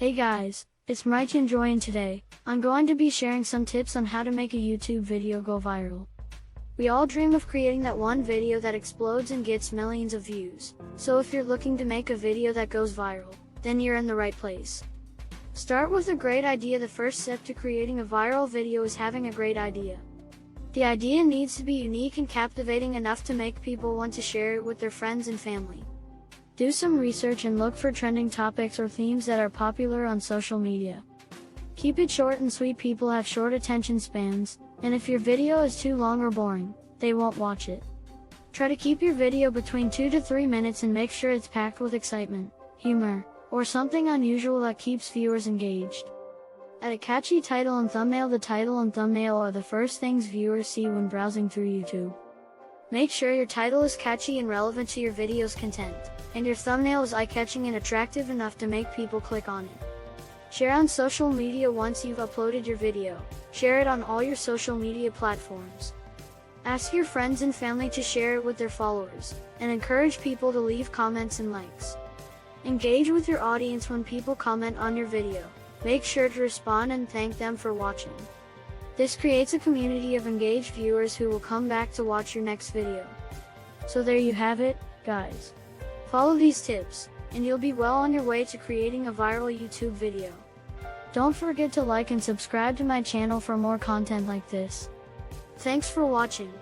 Hey guys, it's Mike and Joy, and today, I'm going to be sharing some tips on how to make a YouTube video go viral. We all dream of creating that one video that explodes and gets millions of views. So if you're looking to make a video that goes viral, then you're in the right place. Start with a great idea. The first step to creating a viral video is having a great idea. The idea needs to be unique and captivating enough to make people want to share it with their friends and family. Do some research and look for trending topics or themes that are popular on social media. Keep it short and sweet. People have short attention spans, and if your video is too long or boring, they won't watch it. Try to keep your video between 2 to 3 minutes and make sure it's packed with excitement, humor, or something unusual that keeps viewers engaged. Add a catchy title and thumbnail. The title and thumbnail are the first things viewers see when browsing through YouTube. Make sure your title is catchy and relevant to your video's content, and your thumbnail is eye-catching and attractive enough to make people click on it. Share on social media. Once you've uploaded your video, share it on all your social media platforms. Ask your friends and family to share it with their followers, and encourage people to leave comments and likes. Engage with your audience. When people comment on your video, make sure to respond and thank them for watching. This creates a community of engaged viewers who will come back to watch your next video. So there you have it, guys. Follow these tips, and you'll be well on your way to creating a viral YouTube video. Don't forget to like and subscribe to my channel for more content like this. Thanks for watching.